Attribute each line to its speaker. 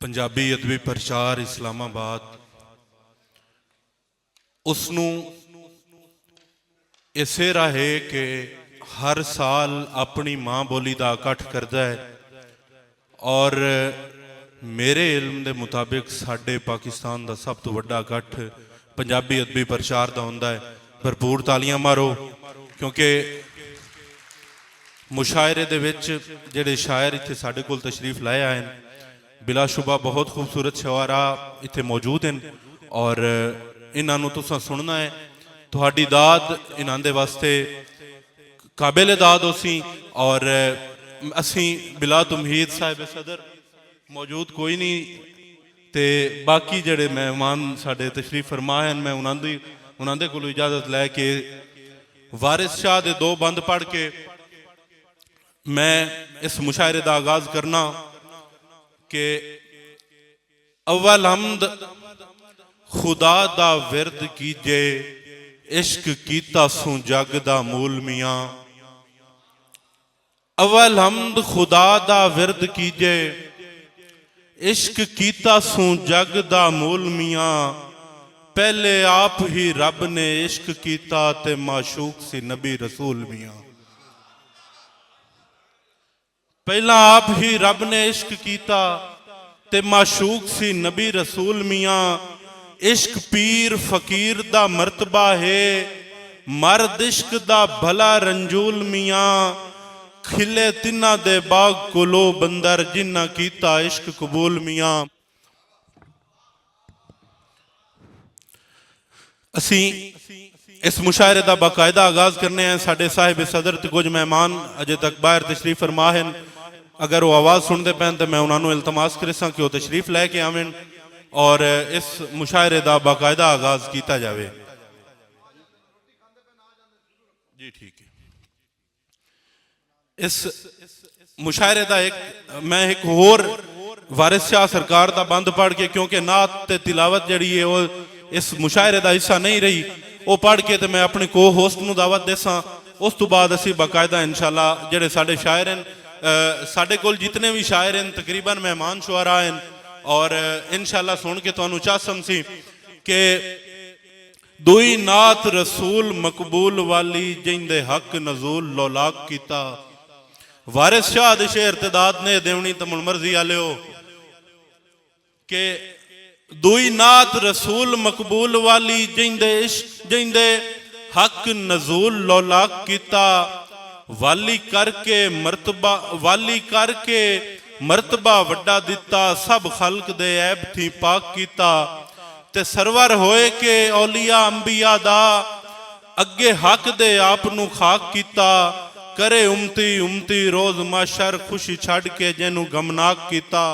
Speaker 1: पंजाबी अदबी प्रचार इस्लामाबाद उसनू इसे राहे कि हर साल अपनी माँ बोली का इकट्ठ करता है और मेरे इल्म के मुताबिक साडे पाकिस्तान का सब तो वड्डा इकट्ठ पंजाबी अदबी प्रचार का होंदा है। भरपूर तालियां मारो, क्योंकि मुशायरे दे विच जिहड़े शायर इत्थे साडे कोल तशरीफ लाए आए हैं, बिलाशुबा बहुत खूबसूरत शुआरा इत्थे मौजूद हैं और इन्हां नूं तुसां सुनना है। तुहाडी दाद इन्हां दे वास्ते काबिल दाद होसी और असीं बिला तुमहीद साहिब सदर मौजूद कोई नहीं ते बाकी जिहड़े मेहमान साडे तशरीफ फरमा हैं, मैं उन्हां दे कोलों इजाजत लैके वारिस शाह दे दो बंद पढ़ के मैं इस मुशायरे का आगाज करना कि अव्वल हमद खुदा दा विरद कीजे, इश्क कीता सू जग दा मूल मियाँ। अव्वल हमद खुदा दा विरद कीजे, इश्क कीता सू जग दा मूल मियाँ। पहले आप ही रब ने इश्क कीता ते माशूक सी नबी रसूल मियाँ। पहला आप ही रब ने इश्क कीता ते माशूक सी नबी रसूल मियाँ। इश्क पीर फकीर दा मरतबा है, मर्द इश्क दा भला रंजूल मियाँ। खिले तिन्ना दे बाग कोलो बंदर, जिन्ना कीता इश्क कबूल मियाँ। असी इस मुशायरे का बाकायदा आगाज करने हैं। साडे साहिब सदर ते कुछ मेहमान अजे तक बाहर तशरीफ फरमा हैं। अगर वो आवाज़ सुनते पैन तो मैं उन्होंने इल्तमास करें कि वो तशरीफ लैके आवें और इस मुशायरे का बाकायदा आगाज किया जाए। जी ठीक है। इस मुशायरे का मैं एक होर वारिस शाह सरकार का बंद पढ़ के, क्योंकि नात ते तिलावत जी है वो इस मुशायरे का हिस्सा नहीं रही, वो पढ़ के तो मैं अपने को होस्ट नूं दावत देसा। उस तो बाद असी बाकायदा इंशाअल्लाह जिहड़े साडे शायर हैं, साडे कोल जितने भी शायर हैं तकरीबन मेहमान शुआरा हैं और इंशाअल्लाह सुन के तुहानूं चासम सी कि दुई नात रसूल मकबूल वाली, जिंदे हक नजूल लौलाक कीता। वारिस शाह दे शेर इर्तिदाद ने देवनी तमुल मर्जी आलियो के दुई नात रसूल मकबूल वाली, जिंदे हक नजूल लौलाक कीता। वाली करके मरतबा वड्डा दिता, सब खल्क दे ऐब थी पाक कीता। ते सरवर होए के औलिया अंबिया दा, अगे हक दे आप नू खाक कीता। करे उमती रोज माशर, खुशी छड़ के जिन्हों गमनाक कीता।